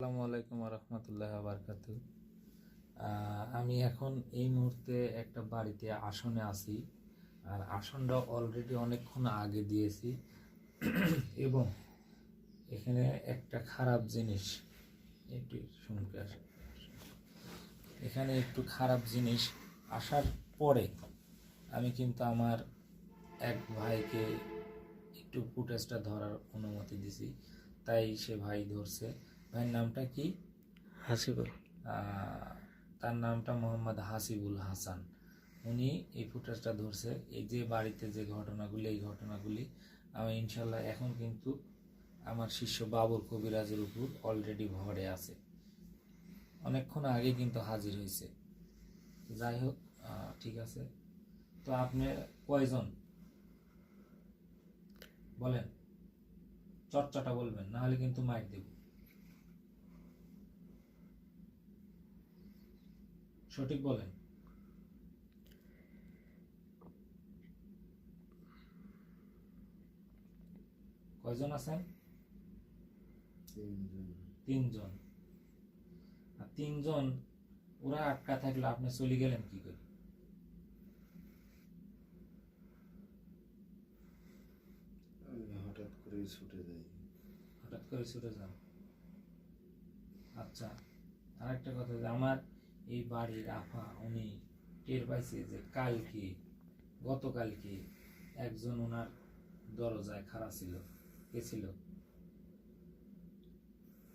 আসসালামু আলাইকুম রহমতুল্লাহ বারকাতু। আমি এখন এই মুহূর্তে একটা বাড়িতে আসনে আছি, আর আসনটা অলরেডি অনেকক্ষণ আগে দিয়েছি। এবং এখানে একটা খারাপ জিনিস, একটু শুনতে আসে, এখানে একটু খারাপ জিনিস আসার পরে আমি কিন্তু আমার এক ভাইকে একটু ফুটেজটা ধরার অনুমতি দিছি, তাই সে ভাই ধরছে। ভাইয়ের নামটা কি? হাসিবুল। তার নামটা মোহাম্মদ হাসিবুল হাসান। উনি এই ফুটেজটা ধরছে। এই যে বাড়িতে যে ঘটনাগুলি, এই ঘটনাগুলি আমি ইনশাল্লাহ এখন কিন্তু আমার শিষ্য বাবুল কবিরাজের উপর অলরেডি ভরে আছে, অনেকক্ষণ আগে কিন্তু হাজির হয়েছে। যাই হোক, ঠিক আছে। তো আপনি কয়জন বলেন, চর্চাটা বলবেন, না হলে কিন্তু মাইক দেব। সঠিক বলেন। কয়জন আছেন? তিনজন। আর তিনজন ওরা আটকা থাকলে আপনি চলে গেলেন কি করে? হঠাৎ করে ছুটে যাই। হঠাৎ করে ছুটে যান। আচ্ছা, আরেকটা কথা, যে আমার এই বাড়ির আফা উনি টের পাইছে যে কালকে, গতকালকে একজন ওনার দরজায় খাড়া ছিল। কে ছিল?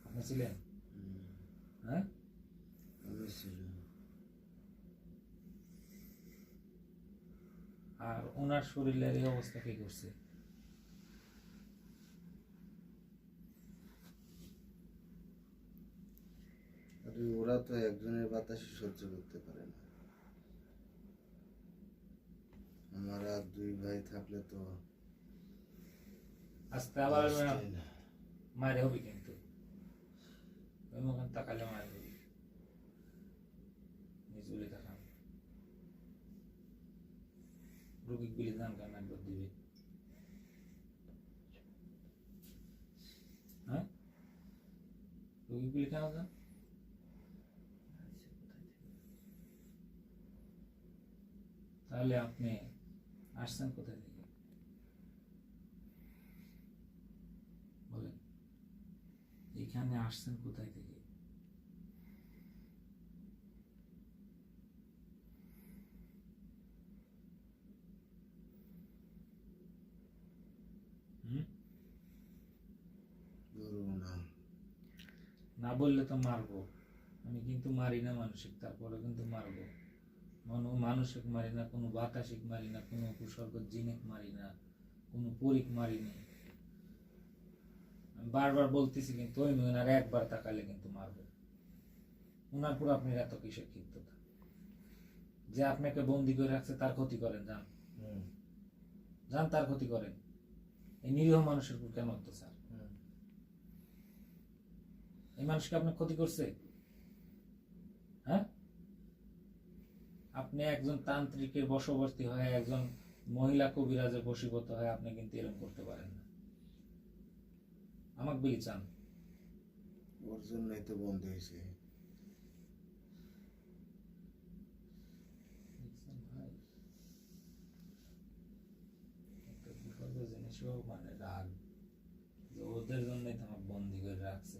আপনি ছিলেন? হ্যাঁ, আমি ছিলাম। আর ওনার শরীরের এই অবস্থা কি করছে? আরে ওরা তো একজনের বাতাসই সহ্য করতে পারে না। আমার আর দুই ভাই থাকলে তো আস্তে আবার বাঁচতেই না। মায়ের হবে, কিন্তু ওই মুখান তাকালে মায়ের হবে। নিজুলি তাকান, রুগী গুলি যান কেন একবার দিবে। হ্যাঁ, রুগী গুলি কেন যান? তাহলে আপনি আসছেন কোথায় থেকে বলেন? এখানে আসছেন কোথায় থেকে? বলবো না। না বললে তো মারবো। আমি কিন্তু মারি না মানসিক, তারপরে কিন্তু মারবো। মানসিক মারি না, কোনো বাতাসিক মারি না, কোনো উপসর্গ জিনেক মারি না, কোনো পরিক মারি না। আমি বারবার বলতেছি, কিন্তু ওই মেয়ের একবার তাকালে কিন্তু মারবো। ওনার পুরো আপনি এত কিসের ক্ষিপ্ততা? যে আপনাকে বন্দি করে রাখছে তার ক্ষতি করেন, যান যান, তার ক্ষতি করেন। এই নিরীহ মানুষের উপর কেন অত্যাচার? এই মানুষকে আপনার ক্ষতি করছে? হ্যাঁ, আপনি একজন তান্ত্রিকের বশবর্তী হয়, একজন মহিলা কবিরাজের বশীভূত হয়, আপনি কিন্তু এরকম করতে পারেন না। আমাকে বলি চান? ওর জন্যই তো বন্ধ হয়েছে। জিনিসও মানে রাগ, যে ওদের জন্যই তো আমাকে বন্দি করে রাখছে।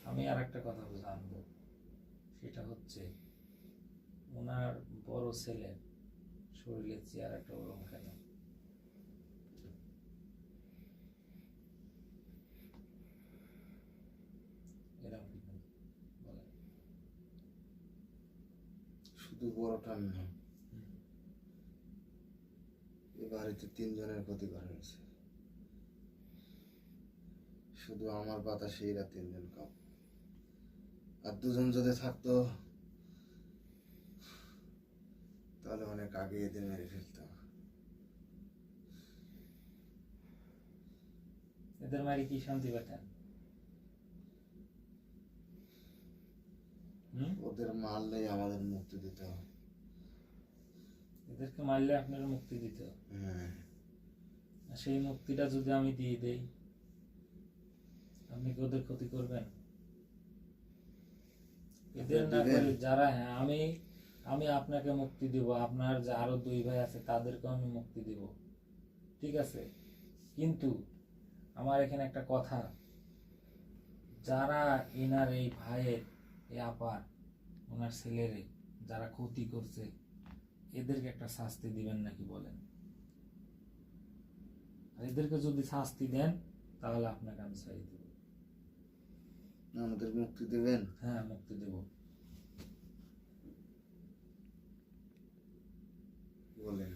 আমি আর একটা কথা জানবো, সেটা হচ্ছে ওনার বড় ছেলের শরীরের চেহারাটা ওরকম কেন? এরকম কি বলেন? শুধু বড়টার না, এ বাড়িতে তিনজনের ক্ষতি করা হয়েছে। শুধু আমার বাতাসে এরা তিনজন কাম। আর দুজন যদি থাকতো তাহলে অনেক আগে এদের মেরে ফেলতাম। এদের মারি কি শান্তি পেতেন? ওদের মারলেই আমাদের মুক্তি দিতে হবে। এদেরকে মারলে আপনারা মুক্তি দিতে হবে। হ্যাঁ, আর সেই মুক্তিটা যদি আমি দিয়ে দেই, আপনি কি ওদের ক্ষতি করবেন? এদের না দিবেন। করে যারা, হ্যাঁ, আমি আপনাকে মুক্তি দিব, আপনার যে আরো 2 ভাই আছে তাদেরকে আমি মুক্তি দিব, ঠিক আছে? কিন্তু আমার এখানে একটা কথা, যারা এনার এই ভাইয়ের, এই আপার, ওনার ছেলের যারা ক্ষতি করছে, এদেরকে একটা শাস্তি দিবেন নাকি বলেন? আর এদেরকে যদি শাস্তি দেন তাহলে আপনাকে আমি ছাড়িয়ে দেব। আমাদের মুক্তি দিবেন। হ্যাঁ, মুক্তি দেব। বলেন,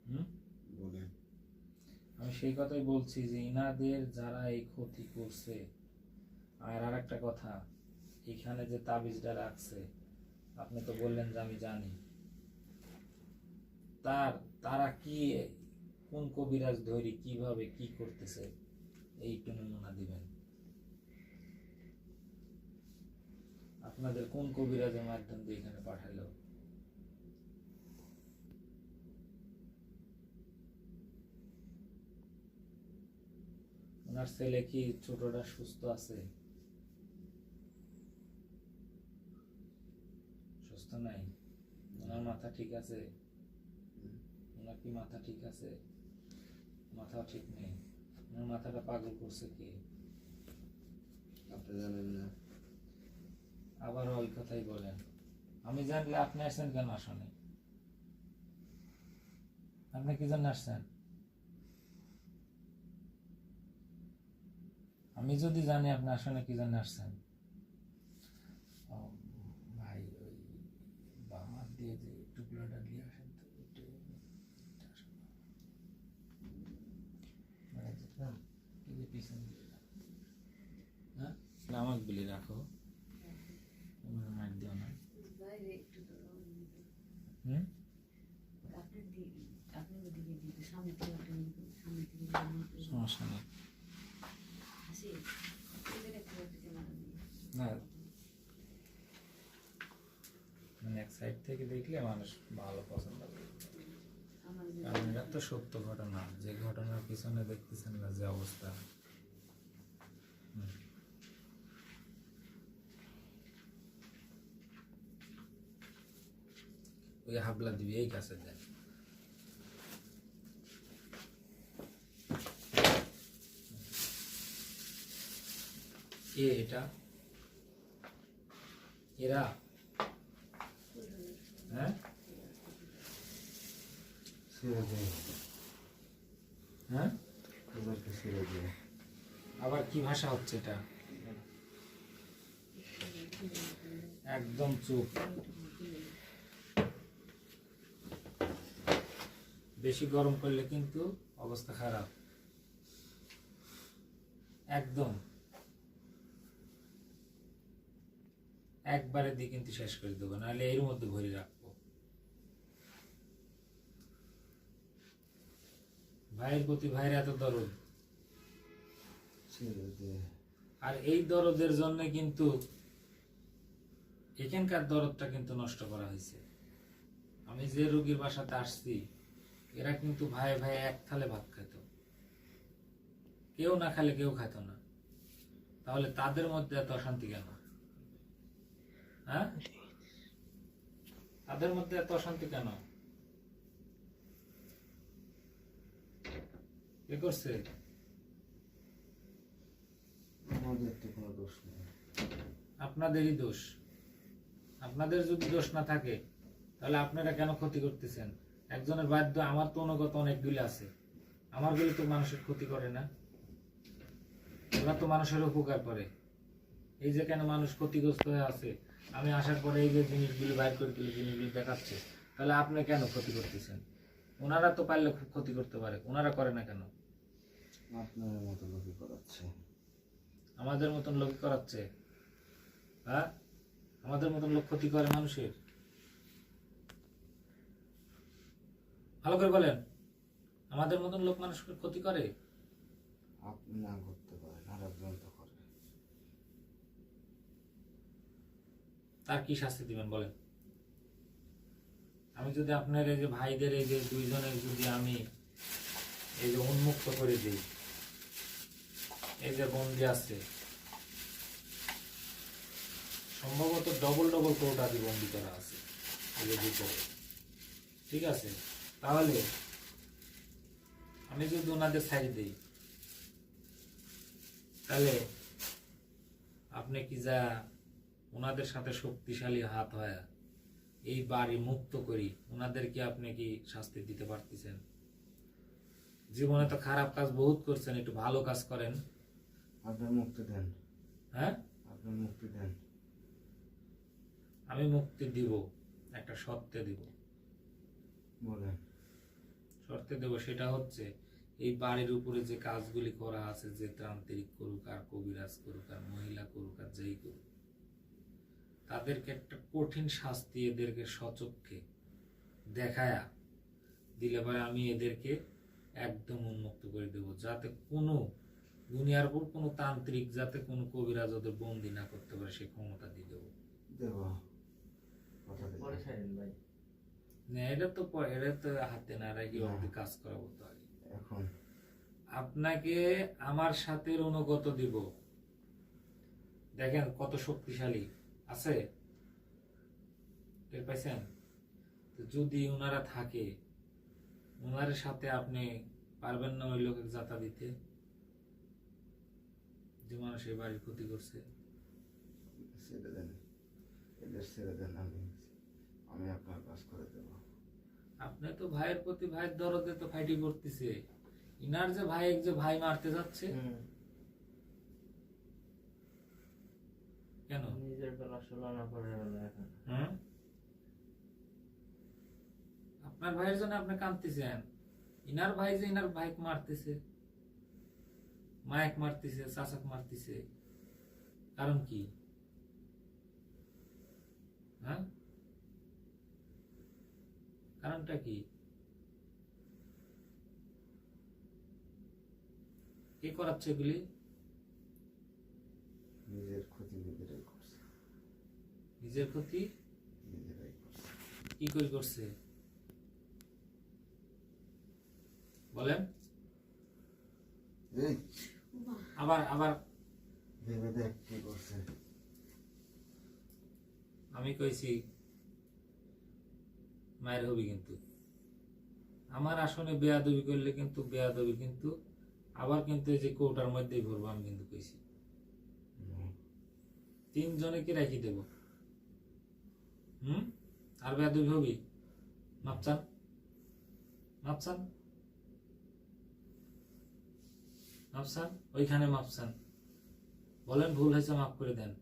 হুম, বলেন। আমি সেই কথাই বলছি যে ইনাদের যারা এই ক্ষতি করছে, আর একটা কথা, এখানে যে তাবিজটা রাখছে, আপনি তো বললেন যে আমি জানি, তারা কি, কোন কবিরাজ ধরি, কিভাবে কি করতেছে, এই একটু নমুনা দিবেন। আপনাদের কোন কবিরাজের মাধ্যম দিয়ে এখানে পাঠালো? ওনার ছেলে কি ছোটটা সুস্থ আছে? সুস্থ নাই? ওনার মাথা ঠিক আছে? ওনার কি মাথা ঠিক আছে? মাথাও ঠিক নেই। ওনার মাথাটা পাগল করছে কি? আপনি জানেন না? আবার ওই কথাই বলেন। আমি জানলে আপনি আসছেন কেন আসনে? আপনি কি জন্য আসছেন? আমি যদি জানি আপনি আসনে কি জন্য আসছেন? ও, ভাই, ওই বাম হাত দিয়ে যে টুকরোটা দিয়ে আসেন তো, একটু আসেন। মানে যেতাম, এই যে পিছন দিয়ে রাখো। হ্যাঁ, আমাকে বলে রাখো, মাইক দিও না। হুম, সমস্যা নেই। না, মানে এক সাইড থেকে দেখলে মানুষ ভালো পছন্দ করে। কারণ এটা তো সত্য ঘটনা, যে ঘটনার পিছনে দেখতেছেন না যে অবস্থা। হুম। ওই হাবলা দিবি এই কাছে দেন। কে এটা? এরা? হ্যাঁ, ছেড়ে দে, হ্যাঁ, ওদেরকে ছেড়ে দে। আবার কি ভাষা হচ্ছে এটা? একদম চুপ। বেশি গরম করলে কিন্তু অবস্থা খারাপ। একদম একবারে দিয়ে কিন্তু শেষ করে দেবো, নাহলে এর মধ্যে ভরে রাখবো। ভাইয়ের প্রতি ভাইয়ের এত দরদ, ছেড়ে দে। আর এই দরদের জন্য কিন্তু এখানকার দরদটা কিন্তু নষ্ট করা হয়েছে। আমি যে রোগীর বাসাতে আসছি, এরা কিন্তু ভাই ভাই এক থালে ভাত খেত, কেউ না খেলে কেউ খেত না। তাহলে তাদের মধ্যে এত অশান্তি কেন? হ্যাঁ, তাদের মধ্যে এত অশান্তি কেন? কে করছে? আমাদের তো কোনো দোষ নেই। আপনাদেরই দোষ। আপনাদের যদি দোষ না থাকে তাহলে আপনারা কেন ক্ষতি করতেছেন? একজনের বাধ্য, আমার তো অনুগত অনেকগুলি আছে, আমারগুলি তো মানুষের ক্ষতি করে না, ওরা তো মানুষের উপকার করে। এই যে কেন মানুষ ক্ষতিগ্রস্ত হয়ে আছে, আমি আসার পরে এই যে জিনিসগুলি বাইর করে দিলে, জিনিসগুলি দেখাচ্ছে, তাহলে আপনি কেন ক্ষতি করতেছেন? ওনারা তো পারলে খুব ক্ষতি করতে পারে, ওনারা করে না কেন? আপনার মতো লোকই করাচ্ছে। আমাদের মতন লোক করাচ্ছে? হ্যাঁ, আমাদের মতন লোক ক্ষতি করে মানুষের? ভালো করে বলেন, আমাদের মতন লোক মানুষের ক্ষতি করে? আপনি না করতে পারেন, আর একজন তো করে। তার কি শাস্তি দিবেন বলেন? আমি যদি আপনার এই যে ভাইদের এই যে দুইজনের যদি আমি এই যে উন্মুক্ত করে দিই, এই যে বন্দি আছে, সম্ভবত ডবল ডবল কৌটাতে বন্দি করা আছে এই যে ভিতরে, ঠিক আছে? তাহলে আমি যদি ওনাদের সাইড দিই, তাহলে আপনি কি যা ওনাদের সাথে শক্তিশালী হাত হয় এই বাড়ি মুক্ত করি ওনাদেরকে আপনি কি শাস্তি দিতে পারতেছেন? জীবনে তো খারাপ কাজ বহুত করছেন, একটু ভালো কাজ করেন। আপনার মুক্তি দেন, হ্যাঁ, আপনার মুক্তি দেন। আমি মুক্তি দিব, একটা শর্তে দিব। বলেন। শর্তে দেব, সেটা হচ্ছে এই বাড়ির উপরে যে কাজগুলি করা আছে, যে তান্ত্রিক করুক আর কবিরাজ করুক আর মহিলা করুক আর যেই করুক, তাদেরকে একটা কঠিন শাস্তি এদেরকে সচক্ষে দেখায়া দিলে পরে আমি এদেরকে একদম উন্মুক্ত করে দেব, যাতে কোনো দুনিয়ার উপর কোনো তান্ত্রিক, যাতে কোনো কবিরাজ ওদের বন্দি না করতে পারে, সে ক্ষমতা দিয়ে দেবো। দেব, কথা দিলাম। পরে ছাড়েন ভাই। না, এটা তো হাতে না রেখে অব্দি কাজ করাবো তো আগে। এখন আপনাকে আমার সাথে অনুগত দিব, দেখেন কত শক্তিশালী আছে, টের পাইছেন? তো যদি ওনারা থাকে, ওনার সাথে আপনি পারবেন না ওই লোকের যাতা দিতে, যে মানুষের বাড়ির ক্ষতি করছে? ছেড়ে দেন, এদের ছেড়ে দেন, আমি আমি আপনার কাজ করে দেব। আপনি তো ভাইয়ের প্রতি ভাইয়ের দরদে তো ফাইটি করতেছে, ইনার যে ভাই যে ভাই মারতে যাচ্ছে কেন? নিজের বেলা শোনা করে বেলা এখন। হুম? আপনার ভাইয়ের জন্য আপনি কাঁদতেছেন, ইনার ভাই যে ইনার ভাইক মারতেছে, মায়েক মারতেছে, চাচাক মারতেছে, কারণ কি? হ্যাঁ, কারণটা কি? কে করাচ্ছে এগুলি? নিজের ক্ষতি নিজেরাই করছে, নিজের ক্ষতি নিজেরাই করছে। কি করে করছে বলেন? এই আবার আবার ভেবে দেখ কি করছে। আমি কইছি মায়ের হবি, কিন্তু আমার আসনে বেয়াদবি করলে কিন্তু বেয়াদবি, কিন্তু আবার কিন্তু এই যে কৌটার মধ্যেই ভরবো, আমি কিন্তু কইছি তিনজনে কি রাখি দেব। আর বেয়াদবি হবি? মাপচান মাপচান মাপসান, ওইখানে মাপসান, বলেন ভুল হয়েছে মাফ করে দেন।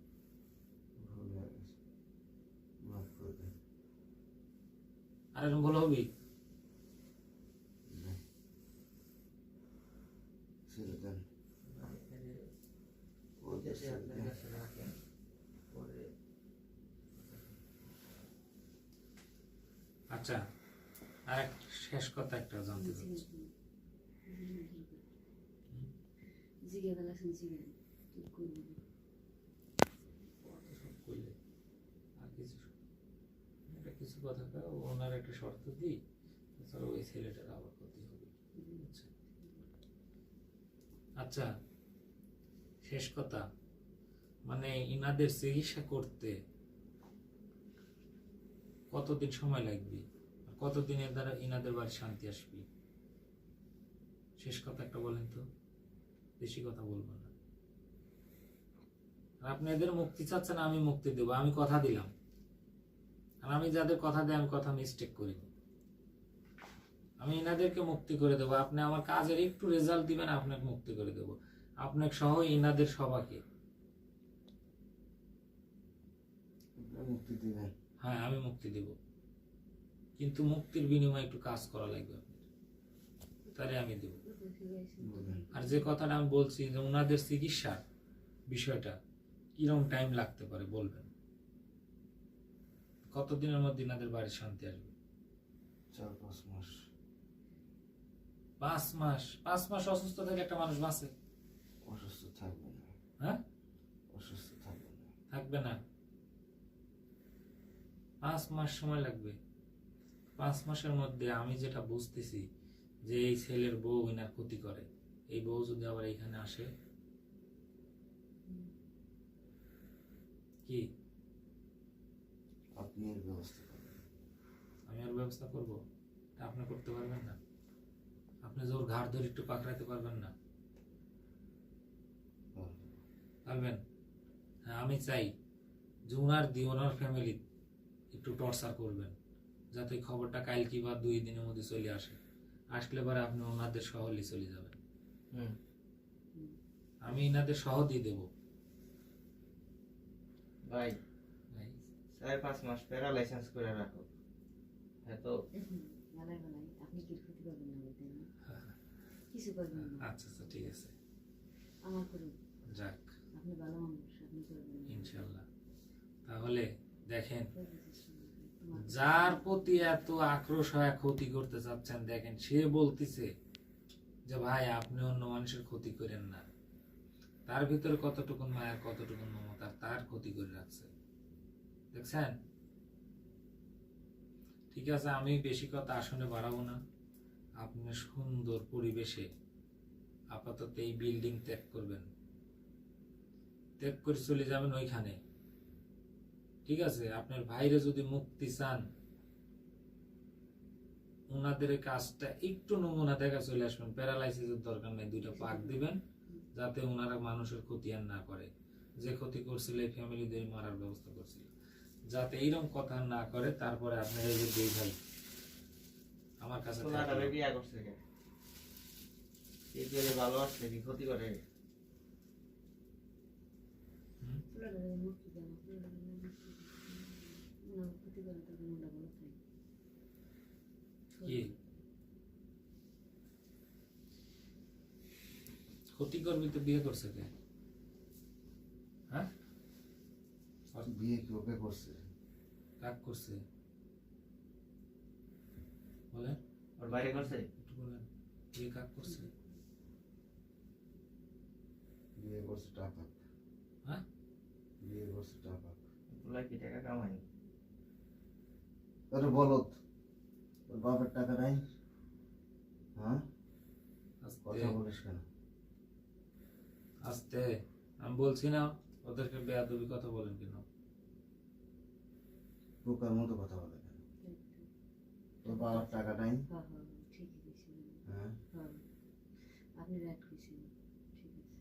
ভুল হয়ে গেছে, মাফ করে দেন। আর এরকম ভুল হবি? না, ছেড়ে দেন, ওদের এসে ছেড়ে আপনার দেন। কাছে রাখেন, পরে আচ্ছা, আর এক শেষ কথা একটা জানতে চাচ্ছি। জিগে বেলা শুনছিলেন তুই করবি কত সব করলে আর কিছু, এটা কিছু কথা কয়, ওনার একটা শর্ত দিই, তাছাড়া ওই ছেলেটার আবার ক্ষতি হবে। বুঝছেন? আচ্ছা, শেষ কথা, মানে ইনাদের চিকিৎসা করতে কতদিন সময় লাগবে, আর কতদিন এর দ্বারা ইনাদের বাড়ি শান্তি আসবে? শেষ কথা একটা বলেন তো, বেশি কথা বলবো না। আর আপনি এদের মুক্তি চাচ্ছেন, আমি মুক্তি দেবো, আমি কথা দিলাম। আর আমি যাদের কথা দেয় আমি কথা মিস্টেক করিনি, আমি ইনাদেরকে মুক্তি করে দেবো। আপনি আমার কাজের একটু রেজাল্ট দিবেন, আপনাকে মুক্তি করে দেবো, আপনাকে সহ ইনাদের সবাইকে। আপনার মুক্তি দিবেন? হ্যাঁ, আমি মুক্তি দেব, কিন্তু মুক্তির বিনিময়ে একটু কাজ করা লাগবে আপনার, তাহলে আমি দেব। বলেন। আর যে কথাটা আমি বলছি যে ওনাদের চিকিৎসার বিষয়টা কিরকম টাইম লাগতে পারে বলবেন? কতদিনের মধ্যে ইনাদের বাড়ি শান্তি আসবে? 4-5 মাস। 5 মাস? 5 মাস অসুস্থ থেকে একটা মানুষ বাঁচে? অসুস্থ থাকবে না, হ্যাঁ, অসুস্থ থাকবে না। থাকবে না, 5 মাস সময় লাগবে। 5 মাসের মধ্যে আমি যেটা বুঝতেছি যে এই ছেলের বউ এনার ক্ষতি করে, এই বউ যদি আবার এখানে আসে কি আপনি এর ব্যবস্থা করেন। আমি আর ব্যবস্থা করব? তা আপনি করতে পারবেন না? আপনি যে ওর ঘাড় ধরে একটু পাকড়াইতে পারবেন না? পারবেন? হ্যাঁ, আমি চাই যে ওনার দিয়ে ওনার ফ্যামিলি একটু টর্চার করবেন, যাতে খবরটা কাল কি বা 2 দিনের মধ্যে চলে আসে। আসলে পরে আপনি ওনাদের শহরে চলে যাবেন, হুম। আমি এনাদের সহ দিয়ে দেবো। ভাই ভাই, 4-5 মাস প্যারা লাইসেন্স করে রাখো। হ্যাঁ তো দেখুন বেলায় আপনি কি ক্ষতি করবেন না বলতেন না, কিছু করবেন না, আচ্ছা আচ্ছা, ঠিক আছে, আমার করুন, যাক, আপনি ভালো মানুষ, আপনি করবেন না। ইনশাল্লাহ। তাহলে দেখেন, করতে চেষ্টা করবেন। তোমার যার প্রতি এত আক্রোশ হয় ক্ষতি করতে চাচ্ছেন, দেখেন সে বলতিছে যে ভাই আপনি অন্য মানুষের ক্ষতি করেন না। তার ভিতরে কতটুকু মায়া, কতটুকু মমতা, তার ক্ষতি করে রাখছে, দেখছেন? ঠিক আছে, আমি বেশি কথা আসনে বাড়াবো না। আপনি সুন্দর পরিবেশে আপাতত এই বিল্ডিং ত্যাগ করবেন, ত্যাগ করে চলে যাবেন ওইখানে। ঠিক আছে, আপনার ভাইরে যদি মুক্তি চান, ওনাদের এই কাজটা একটু নমুনা দেখা চলে আসবেন। প্যারালাইসিসের দরকার নেই, 2টা পাক দিবেন যাতে ওনারা মানুষের ক্ষতি আর না করে। যে ক্ষতি করছিল এই ফ্যামিলিদের মারার ব্যবস্থা করছিল, যাতে এইরকম কথা না করে। তারপরে আপনার এই যে 2 ভাই আমার কাছে সোনাটা থাকলো। বিয়া করছে কে? এই করে ভালোবাসছে কি ক্ষতি করে? হুম? ফুলাটা যদি মুক্তি দেন, ফুলাটা যদি মুক্তি দেন, ওনার ক্ষতি করে তখন মনটা ভালো থাকে। কি ক্ষতি করবি তো বিয়ে করছে কে? হ্যাঁ, বিয়ে কি ওকে করছে? কাক করছে বলেন, ওর বাইরে করছে? একটু বলেন, বিয়ে কাক করছে? বিয়ে করছে টাকা। হ্যাঁ, বিয়ে করছে টাকা। ওগুলা কি টাকা কামাই? আরে বলত, তোর বাপের টাকা নাই? হ্যাঁ, আস্তে কথা বলিস কেন? আস্তে, আমি বলছি না ওদেরকে বেয়াদবি কথা বলেন কেন? পোকার মতো কথা বলে কেন? তোর বাবার টাকা নাই? হ্যাঁ হ্যাঁ ঠিকই গেছিলেন, হ্যাঁ, হ্যাঁ আপনি রাইট করেছেন, ঠিক আছে।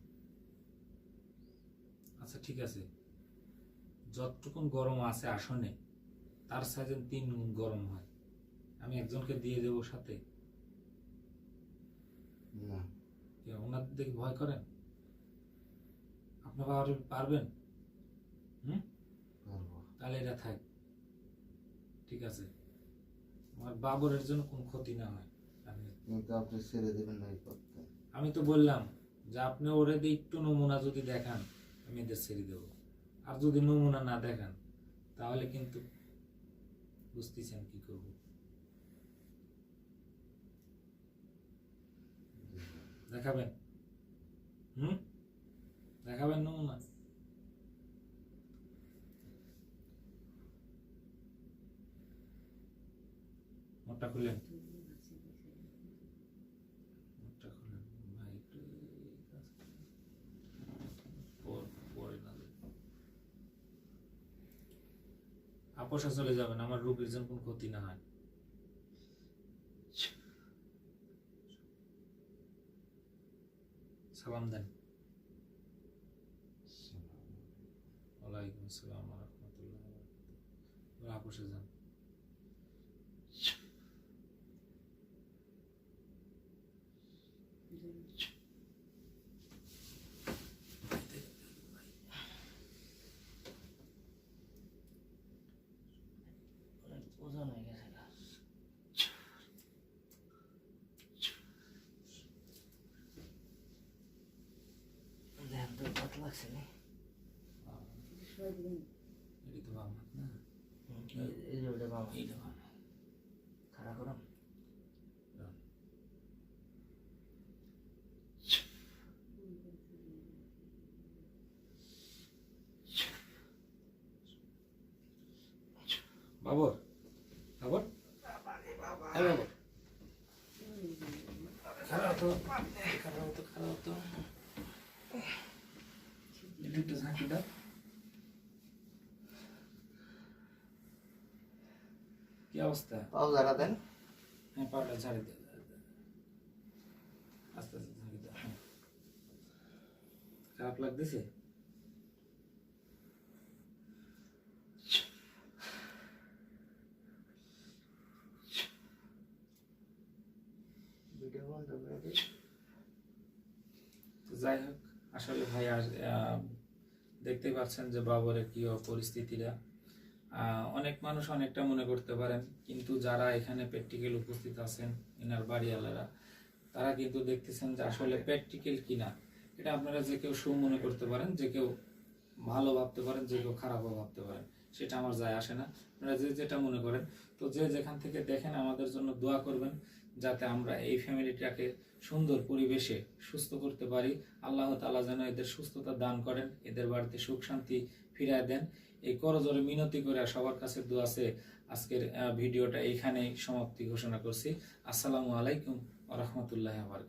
আচ্ছা ঠিক আছে, যতটুকুন গরম আছে আসনে তার সাইজে 3 গুণ গরম হয়। আমি একজনকে দিয়ে দেবো সাথে? না। কি ওনাদের দেখে ভয় করেন? আপনারা পারবেন? হুম, পারবো। তাহলে এটা থাক, ঠিক আছে? আমার বাবরের জন্য কোনো ক্ষতি না হয়। কিন্তু আপনি ছেড়ে দেবেন না এই পথটা। আমি তো বললাম যে আপনি ওরে দিয়ে একটু নমুনা যদি দেখান, আমি এদের ছেড়ে দেবো। আর যদি নমুনা না দেখান তাহলে কিন্তু বুঝতেছেন কি করব। দেখাবেন? হুম, দেখাবেন নমুনা? মোটটা খুলেন, মোটটা খুলেন ভাই, একটু এই কাজ করেন। পরে না আপোষে চলে যাবেন, আমার রোগীর যেন কোনো ক্ষতি না হয়। সালাম দেন। ওয়ালাইকুম আসসালাম ওয়া রাহমাতুল্লাহি ওয়া বারাকাতুহু। আপোষে যান। ওজন হয়ে গেছে গা। দেখেন তো কত লাগছে নি? সবাই দিবেন, এটি তো বাম হাত না? এই যে ওটা বাবা এইটা বাম। খাড়া করুন। বাবর, বাবর, খারাপ হতো, খারাপ হতো, খারাপ হতো। একটু ঝাঁকি দাও। কি অবস্থা? পাও যারা দেন হ্যাঁ, পাউডার ঝাড়ি দাও, আস্তে আস্তে ঝাঁকি দাও। হ্যাঁ। খারাপ লাগতেছে? ভিডিও বন্ধ করে দিই। তো যাই হোক, আসলে ভাই দেখতে পাচ্ছেন যে বাবরের কি পরিস্থিতিটা। অনেক মানুষ অনেকটা মনে করতে পারেন, কিন্তু যারা এখানে প্র্যাকটিক্যাল উপস্থিত আছেন এনার বাড়িওয়ালারা, তারা কিন্তু দেখতেছেন যে আসলে প্র্যাকটিক্যাল কিনা। এটা আপনারা যে কেউ সু মনে করতে পারেন, যে কেউ ভালো ভাবতে পারেন, যে কেউ খারাপও ভাবতে পারেন, সেটা আমার যায় আসে না। আপনারা যে যেটা মনে করেন, তো যে যেখান থেকে দেখেন আমাদের জন্য দোয়া করবেন, যাতে আমরা এই ফ্যামিলিটাকে সুন্দর পরিবেশে সুস্থ করতে পারি। আল্লাহ তাআলা যেন এদের সুস্থতা দান করেন, এদের বাড়িতে সুখ শান্তি ফিরায় দেন, এই করজোরে মিনতি করে সবার কাছে দোয়া আছে। আজকের ভিডিওটা এইখানেই সমাপ্তি ঘোষণা করছি। আসসালামু আলাইকুম ওয়া রাহমাতুল্লাহি ওয়া বারাকাতুহু।